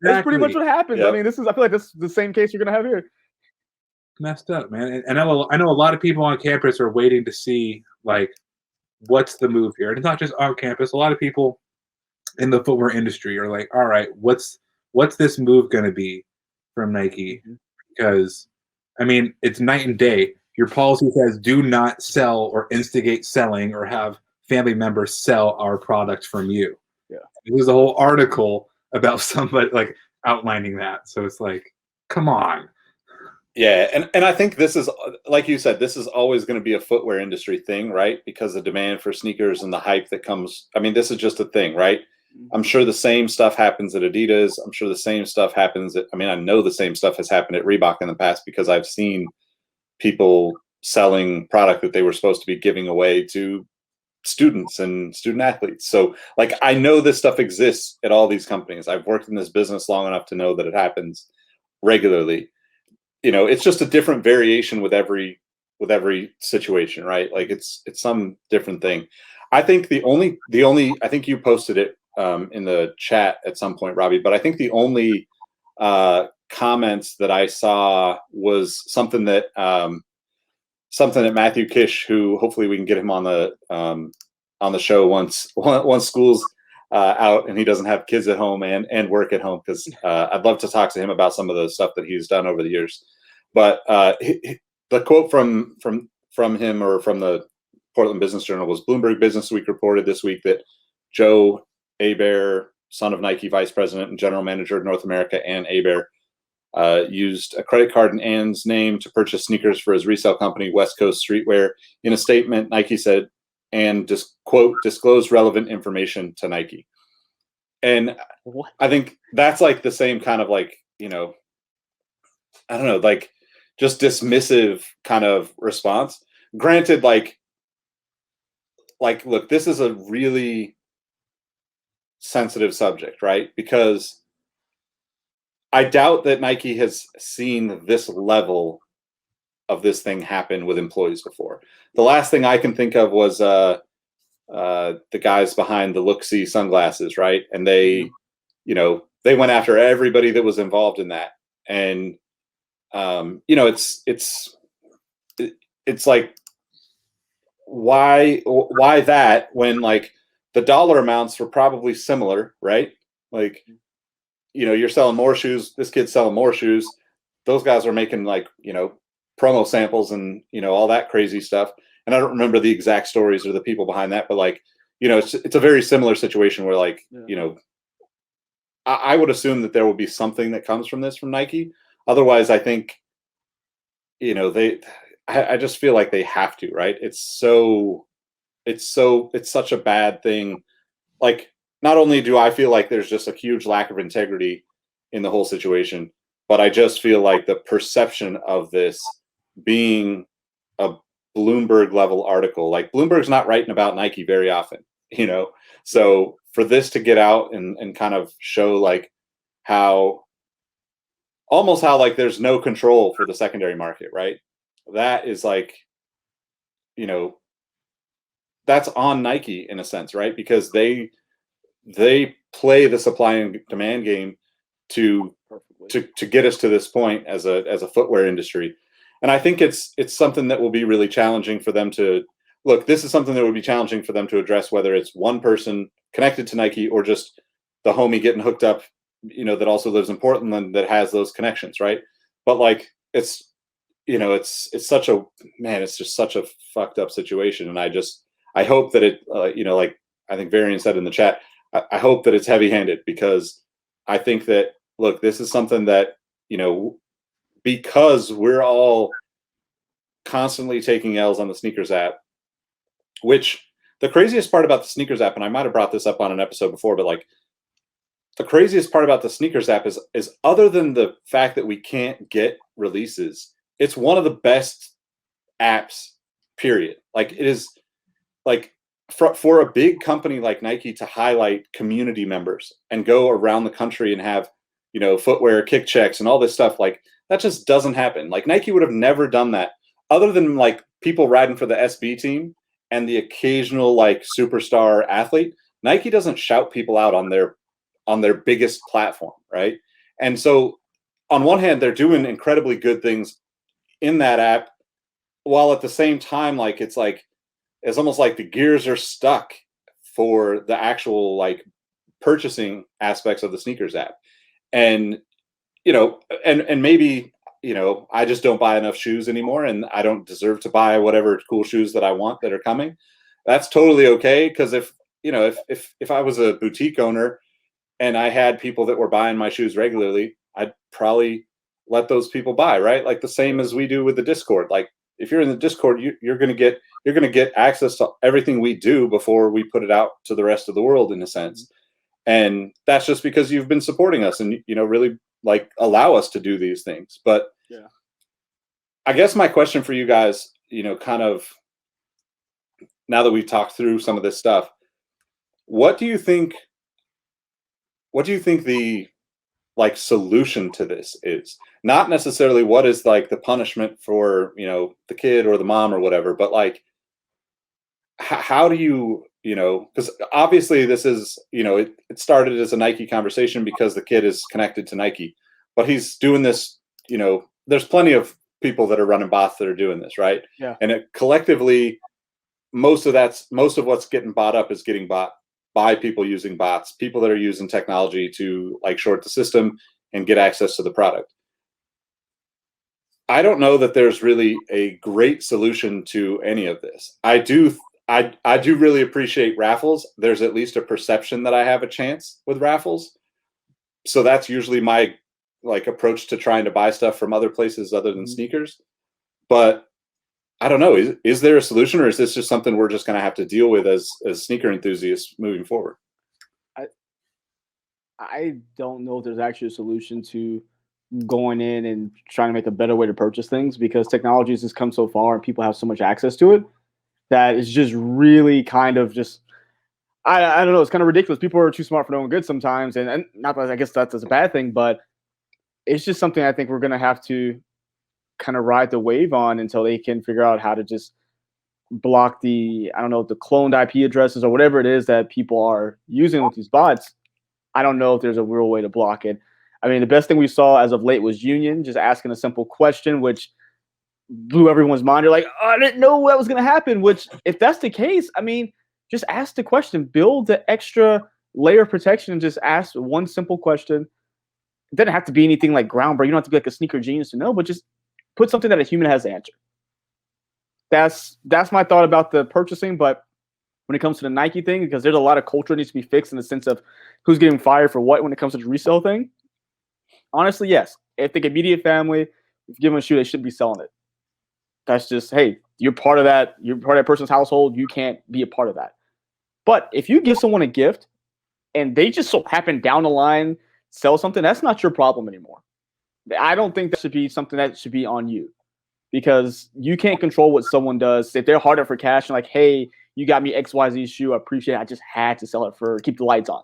that's pretty much what happens. Yep. I mean, I feel like this is the same case you're gonna have here. Messed up, man. And I know a lot of people on campus are waiting to see like what's the move here. And it's not just on campus. A lot of people in the footwear industry are like, all right, what's this move going to be from Nike? Because I mean, it's night and day. Your policy says do not sell or instigate selling or have family members sell our product from you. Yeah. There's a whole article about somebody like outlining that. So it's like, come on. Yeah, and I think this is, like you said, this is always going to be a footwear industry thing, right? Because the demand for sneakers and the hype that comes. I mean, this is just a thing, right? I'm sure the same stuff happens at Adidas. I'm sure the same stuff happens at, I mean, I know the same stuff has happened at Reebok in the past because I've seen people selling product that they were supposed to be giving away to students and student athletes. So like, I know this stuff exists at all these companies. I've worked in this business long enough to know that it happens regularly. You know, it's just a different variation with every situation, right? Like it's some different thing. I think the only I think you posted it in the chat at some point, Robbie, but I think the only comments that I saw was something that Matthew Kish, who hopefully we can get him on the show once school's out and he doesn't have kids at home and work at home, because I'd love to talk to him about some of the stuff that he's done over the years. But the quote from him, or from the Portland Business Journal, was Bloomberg Business Week reported this week that Joe Hebert, son of Nike vice president and general manager of North America, Ann Hebert, used a credit card in Ann's name to purchase sneakers for his resale company, West Coast Streetwear. In a statement, Nike said, and just quote, disclosed relevant information to Nike. And What? I think that's like the same kind of like, you know, I don't know, like just dismissive kind of response. Granted, like, look, this is a really sensitive subject, right? Because I doubt that Nike has seen this level of this thing happen with employees before. The last thing I can think of was the guys behind the Look-See sunglasses, right? And they, you know, they went after everybody that was involved in that. And you know, it's like, why that, when like the dollar amounts were probably similar, right? Like, you know, you're selling more shoes, this kid's selling more shoes, those guys are making like, you know, promo samples and, you know, all that crazy stuff. And I don't remember the exact stories or the people behind that, but like, you know, it's a very similar situation where like, you know, I would assume that there will be something that comes from this from Nike. Otherwise, I think, you know, I just feel like they have to, right? It's such a bad thing. Like, not only do I feel like there's just a huge lack of integrity in the whole situation, but I just feel like the perception of this being a Bloomberg level article, like Bloomberg's not writing about Nike very often, you know? So for this to get out and kind of show like how like there's no control for the secondary market, right? That is like, you know, that's on Nike in a sense, right? Because they play the supply and demand game to get us to this point as a footwear industry. And I think it's something that will be really challenging for them to look. This is something that would be challenging for them to address, whether it's one person connected to Nike or just the homie getting hooked up, you know, that also lives in Portland that has those connections, right? but like it's it's such a man, it's just such a fucked up situation, and I hope that it like I think Varian said in the chat, I hope that it's heavy-handed, because I think that, look, this is something that because we're all constantly taking L's on the sneakers app, which the craziest part about the sneakers app, and I might have brought this up on an episode before, but like the craziest part about the sneakers app is other than the fact that we can't get releases, it's one of the best apps, period. Like it is, like for a big company like Nike to highlight community members and go around the country and have, footwear kick checks and all this stuff, like that just doesn't happen. Like Nike would have never done that other than like people riding for the SB team and the occasional like superstar athlete. Nike doesn't shout people out on their biggest platform, right? And so on one hand, they're doing incredibly good things in that app, while at the same time, like it's almost like the gears are stuck for the actual like purchasing aspects of the sneakers app. And and maybe I just don't buy enough shoes anymore, and I don't deserve to buy whatever cool shoes that I want that are coming. That's totally okay, because if I was a boutique owner and I had people that were buying my shoes regularly, I'd probably let those people buy, right? Like the same as we do with the Discord. Like if you're in the Discord, you're going to get access to everything we do before we put it out to the rest of the world, in a sense. And that's just because you've been supporting us and really like allow us to do these things. But yeah, I guess my question for you guys, kind of now that we've talked through some of this stuff, what do you think the like solution to this is? Not necessarily what is like the punishment for the kid or the mom or whatever, but like how do you because obviously this is it started as a Nike conversation because the kid is connected to Nike, but he's doing this, there's plenty of people that are running bots that are doing this, right? Yeah. And it collectively, most of what's getting bought up is getting bought by people using bots, people that are using technology to like short the system and get access to the product. I don't know that there's really a great solution to any of this. I do really appreciate raffles. There's at least a perception that I have a chance with raffles. So that's usually my like approach to trying to buy stuff from other places other than sneakers. But I don't know. Is there a solution, or is this just something we're just going to have to deal with as sneaker enthusiasts moving forward? I don't know if there's actually a solution to going in and trying to make a better way to purchase things, because technology has just come so far and people have so much access to it that it's just really kind of just, I don't know, it's kind of ridiculous. People are too smart for their own good sometimes, and not that I guess that's a bad thing, but it's just something I think we're going to have to kind of ride the wave on until they can figure out how to just block the cloned IP addresses or whatever it is that people are using with these bots. I don't know if there's a real way to block it. I mean, the best thing we saw as of late was Union just asking a simple question, which blew everyone's mind. You're like, oh, I didn't know that was going to happen, which if that's the case, I mean, just ask the question, build the extra layer of protection and just ask one simple question. It doesn't have to be anything like groundbreaking. You don't have to be like a sneaker genius to know, but just put something that a human has to answer. That's my thought about the purchasing. But when it comes to the Nike thing, because there's a lot of culture that needs to be fixed in the sense of who's getting fired for what when it comes to the resale thing. Honestly, yes. If the immediate family, if you give them a shoe, they should be selling it. That's just, hey, you're part of that. You're part of that person's household. You can't be a part of that. But if you give someone a gift and they just so happen down the line sell something, that's not your problem anymore. I don't think that should be something that should be on you, because you can't control what someone does. If they're hard up for cash and like, hey, you got me XYZ shoe, I appreciate it. I just had to sell it for keep the lights on.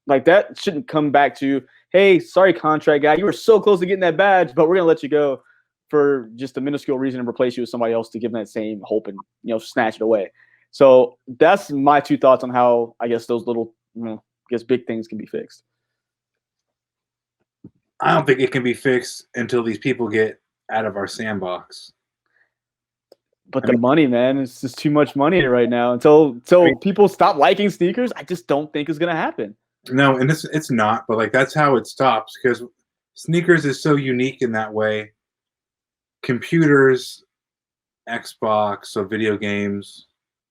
Like that shouldn't come back to, hey, sorry, contract guy, you were so close to getting that badge, but we're gonna let you go for just a minuscule reason and replace you with somebody else to give them that same hope and snatch it away. So that's my two thoughts on how I guess those little big things can be fixed. I don't think it can be fixed until these people get out of our sandbox. But the money, man, it's just too much money right now. Until people stop liking sneakers, I just don't think it's gonna happen. No, and it's not. But like that's how it stops, because sneakers is so unique in that way. Computers, Xbox, so video games,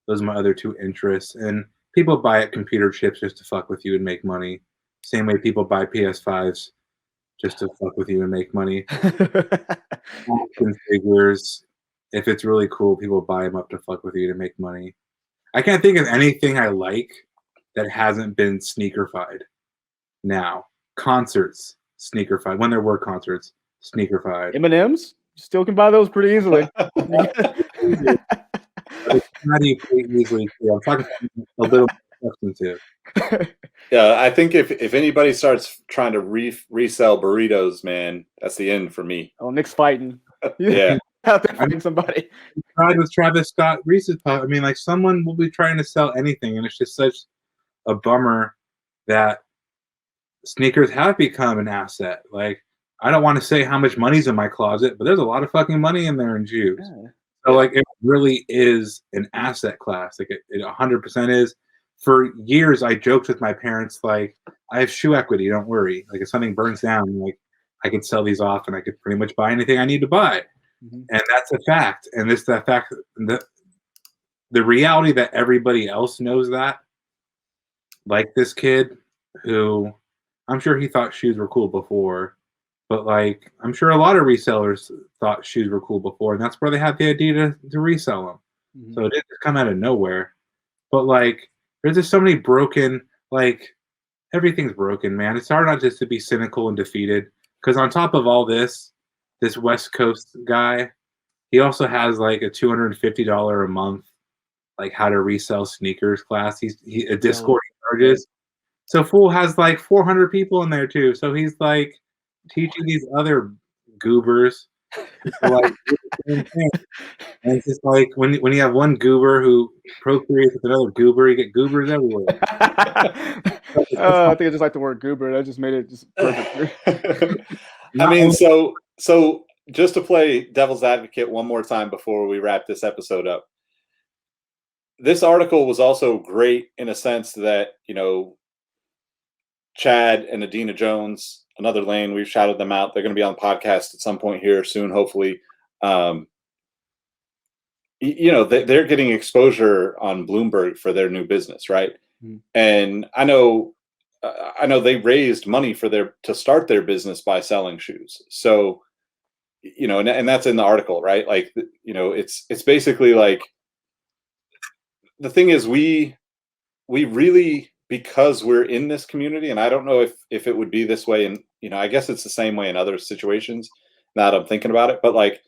those are my other two interests. And people buy computer chips just to fuck with you and make money. Same way people buy PS5s just to fuck with you and make money. Action figures, if it's really cool, people buy them up to fuck with you to make money. I can't think of anything I like that hasn't been sneakerfied. Now, concerts, sneakerfied. When there were concerts, sneakerfied. M&Ms, still can buy those pretty easily. How do you pay easily? I'm talking a little more substantive. Yeah, I think if anybody starts trying to resell burritos, man, that's the end for me. Oh, Nick's fighting. Yeah. Out there fighting somebody. Tried with Travis Scott Reese's Puff. I mean, like someone will be trying to sell anything, and it's just such a bummer that sneakers have become an asset. Like, I don't want to say how much money's in my closet, but there's a lot of fucking money in there in shoes. Yeah. So, like, it really is an asset class. Like, it 100% is. For years, I joked with my parents, like, I have shoe equity, don't worry. Like, if something burns down, like, I could sell these off and I could pretty much buy anything I need to buy. Mm-hmm. And that's a fact. And it's that fact, the reality that everybody else knows that, like this kid who, I'm sure he thought shoes were cool before, but like, I'm sure a lot of resellers thought shoes were cool before, and that's where they had the idea to resell them. Mm-hmm. So it didn't come out of nowhere. But like, there's just so many broken, like, everything's broken, man. It's hard not just to be cynical and defeated. Because on top of all this West Coast guy, he also has like a $250 a month, like how to resell sneakers class. He's a Discord charges. So Fool has like 400 people in there too. So he's like teaching these other goobers to like do the same thing. And it's just like when you have one goober who procreates with another goober, you get goobers everywhere. I think I just like the word goober. That just made it just perfect. I mean, so just to play devil's advocate one more time before we wrap this episode up. This article was also great in a sense that, you know, Chad and Adina Jones, another lane, we've shouted them out. They're going to be on the podcast at some point here soon, hopefully. You know, they're getting exposure on Bloomberg for their new business, right? Mm-hmm. And I know they raised money to start their business by selling shoes. So, you know, and that's in the article, right? Like, you know, it's basically like, the thing is we really, because we're in this community, and I don't know if it would be this way, and, you know, I guess it's the same way in other situations now that I'm thinking about it, but like,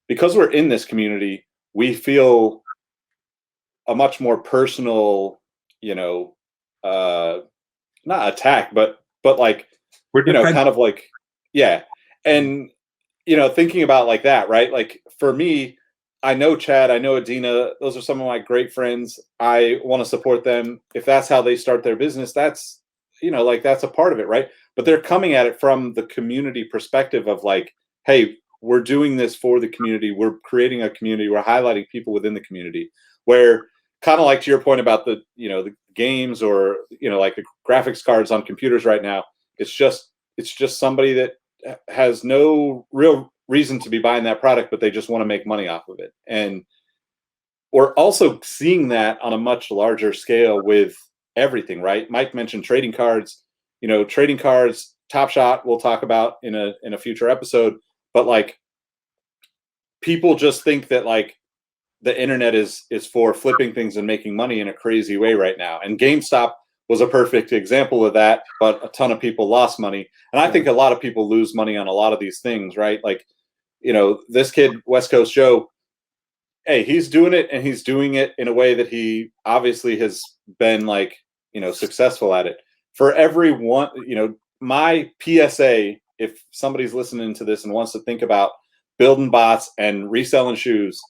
because we're in this community, we feel a much more personal, you know, not attack, but like, you know, kind of like, yeah. And, you know, thinking about like that, right? Like, for me, I know Chad, I know Adina, those are some of my great friends. I want to support them. If that's how they start their business, that's, you know, like, that's a part of it, right? But they're coming at it from the community perspective of like, hey, we're doing this for the community. We're creating a community. We're highlighting people within the community, where, kind of like to your point about the, you know, the games, or, you know, like the graphics cards on computers right now, it's just somebody that has no real reason to be buying that product, but they just want to make money off of it. And we're also seeing that on a much larger scale with everything, right? Mike mentioned trading cards. You know, trading cards, Top Shot, we'll talk about in a future episode. But like, people just think that like the internet is for flipping things and making money in a crazy way right now. And GameStop was a perfect example of that, but a ton of people lost money. And I think a lot of people lose money on a lot of these things, right? Like, you know, this kid, West Coast Joe, hey, he's doing it, and he's doing it in a way that he obviously has been like, you know, successful at it. For everyone, you know, my PSA, if somebody's listening to this and wants to think about building bots and reselling shoes,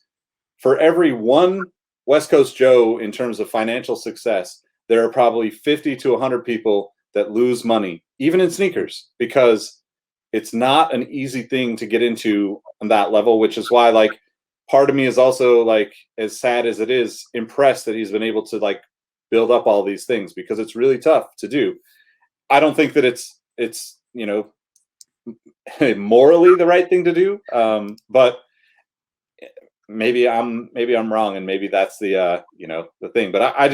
for every one West Coast Joe in terms of financial success, there are probably 50 to 100 people that lose money, even in sneakers, because it's not an easy thing to get into on that level, which is why, like, part of me is also, like, as sad as it is, impressed that he's been able to like build up all these things, because it's really tough to do. I don't think that it's, you know, morally the right thing to do. But maybe I'm wrong, and maybe that's the the thing. But I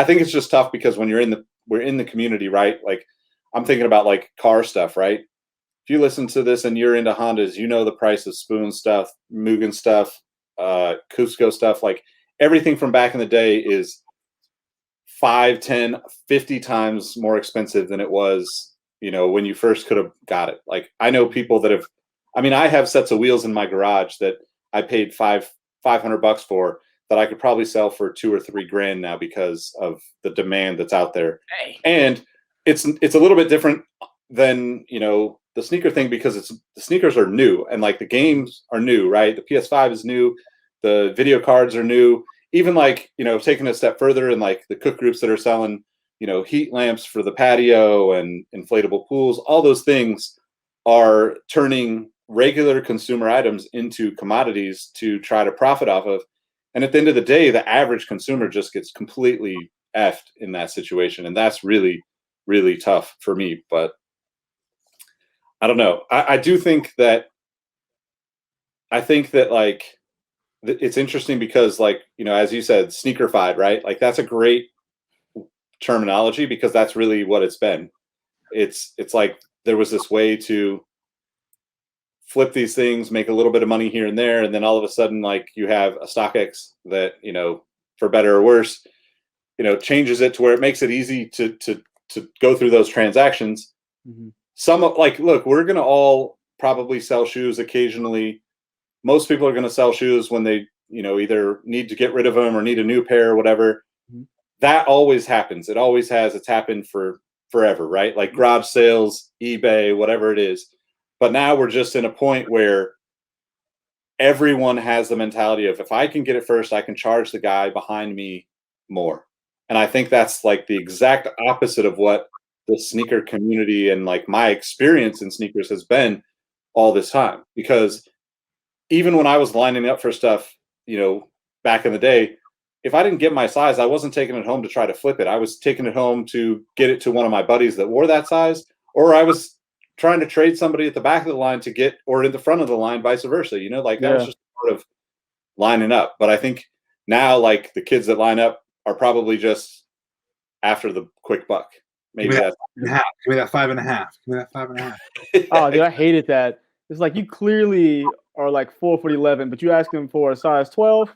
think it's just tough because when we're in the community, right? Like I'm thinking about like car stuff, right? If you listen to this and you're into Hondas, you know the price of Spoon stuff, Mugen stuff, Cusco stuff, like everything from back in the day is 5, 10, 50 times more expensive than it was, when you first could have got it. Like I know people that I have sets of wheels in my garage that I paid $500 for that I could probably sell for $2 or $3 grand now because of the demand that's out there. Hey. And it's a little bit different than, the sneaker thing because the sneakers are new and like the games are new, right? The PS5 is new, the video cards are new. Even like, taking a step further and like the cook groups that are selling, heat lamps for the patio and inflatable pools, all those things are turning regular consumer items into commodities to try to profit off of. And at the end of the day, the average consumer just gets completely effed in that situation. And that's really, really tough for me. But I don't know. I do think that like it's interesting because like, as you said, sneakerfied, right? Like that's a great terminology because that's really what it's been. It's like there was this way to flip these things, make a little bit of money here and there, and then all of a sudden like you have a StockX that, for better or worse, changes it to where it makes it easy to go through those transactions. Mm-hmm. Look, we're going to all probably sell shoes occasionally. Most people are going to sell shoes when they, either need to get rid of them or need a new pair or whatever. Mm-hmm. That always happens. It always has. It's happened for forever, right? Like garage sales, eBay, whatever it is. But now we're just in a point where everyone has the mentality of if I can get it first, I can charge the guy behind me more. And I think that's like the exact opposite of what the sneaker community and like my experience in sneakers has been all this time. Because even when I was lining up for stuff, back in the day, if I didn't get my size, I wasn't taking it home to try to flip it. I was taking it home to get it to one of my buddies that wore that size, or I was trying to trade somebody at the back of the line to get, or in the front of the line, vice versa. That was just part of lining up. But I think now, like the kids that line up are probably just after the quick buck. Maybe Give me that 5.5. Give me that 5.5. Oh, dude, I hated that. It's like you clearly are like 4'11", but you ask them for a size 12.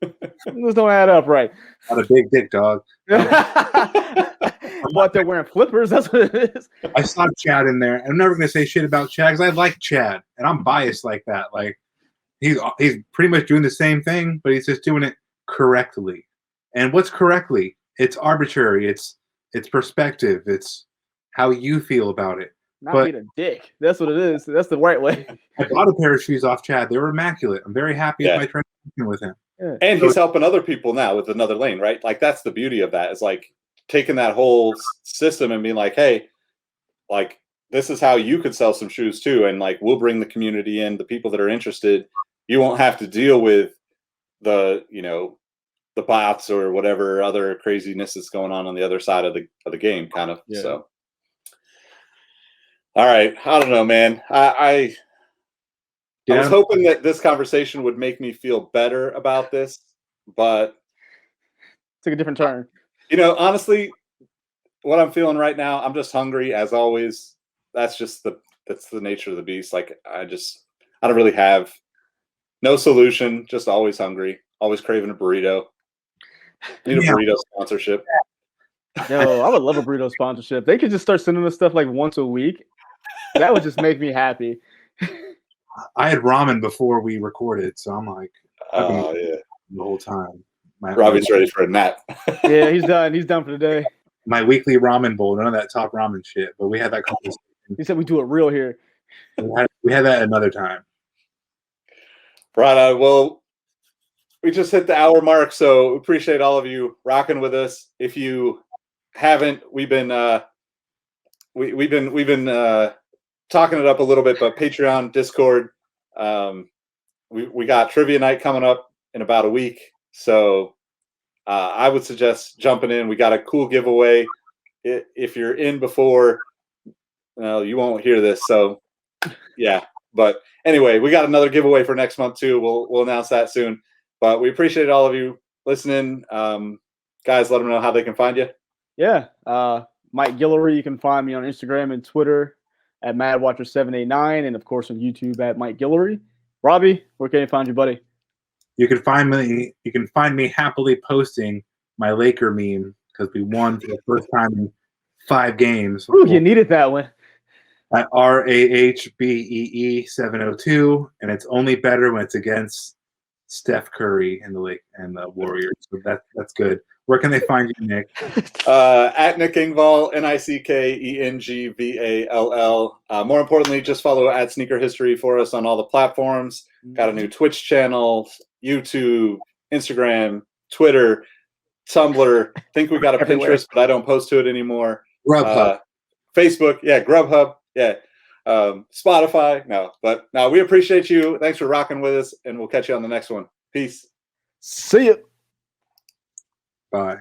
Those don't add up right. Not a big dick, dog. But they're wearing flippers. That's what it is. I saw Chad in there. I'm never gonna say shit about Chad because I like Chad, and I'm biased like that. Like he's pretty much doing the same thing, but he's just doing it correctly. And what's correctly? It's arbitrary. It's perspective. It's how you feel about it. Not being a dick. That's what it is. That's the right way. I bought a pair of shoes off Chad. They were immaculate. I'm very happy with my transaction with him. Yeah. And he's helping other people now with another lane, right? Like that's the beauty of that. Is like taking that whole system and being like, hey, like this is how you could sell some shoes too, and like we'll bring the community in, the people that are interested. You won't have to deal with the the bots or whatever other craziness that's going on the other side of the game, kind of. Yeah. So, all right, I don't know, man. I was hoping that this conversation would make me feel better about this, but took a different turn. Honestly, what I'm feeling right now, I'm just hungry as always. That's the nature of the beast. Like I don't really have no solution, just always hungry, always craving a burrito. Need a burrito sponsorship. Yo, I would love a burrito sponsorship. They could just start sending us stuff like once a week. That would just make me happy. I had ramen before we recorded, so I'm like, oh yeah, the whole time. Robbie's ready for a nap. Yeah, he's done. He's done for the day. My weekly ramen bowl, none of that top ramen shit. But we had that conversation. He said we do it real here. We had that another time. Right. Well, we just hit the hour mark, so appreciate all of you rocking with us. If you haven't, we've been talking it up a little bit, but Patreon, Discord, we got trivia night coming up in about a week, so I would suggest jumping in. We got a cool giveaway. If you're in before well, you won't hear this, so yeah. But anyway, we got another giveaway for next month too. We'll announce that soon. But we appreciate all of you listening. Guys, let them know how they can find you. Yeah. Mike Guillory, you can find me on Instagram and Twitter at MadWatcher789, and of course on YouTube at Mike Guillory. Robbie, where can you find you, buddy? You can find me happily posting my Laker meme because we won for the first time in 5 games. Ooh, you needed that one. At RAHBEE702, and it's only better when it's against Steph Curry and the Warriors. So that's good. Where can they find you, Nick? At Nick Engvall, NickEngvall. More importantly, just follow at Sneaker History for us on all the platforms. Got a new Twitch channel, YouTube, Instagram, Twitter, Tumblr. Think we got a Everywhere. Pinterest, but I don't post to it anymore. Grubhub. Facebook, yeah, Grubhub, yeah. Spotify, no. But no, we appreciate you. Thanks for rocking with us, and we'll catch you on the next one. Peace. See you. Bye.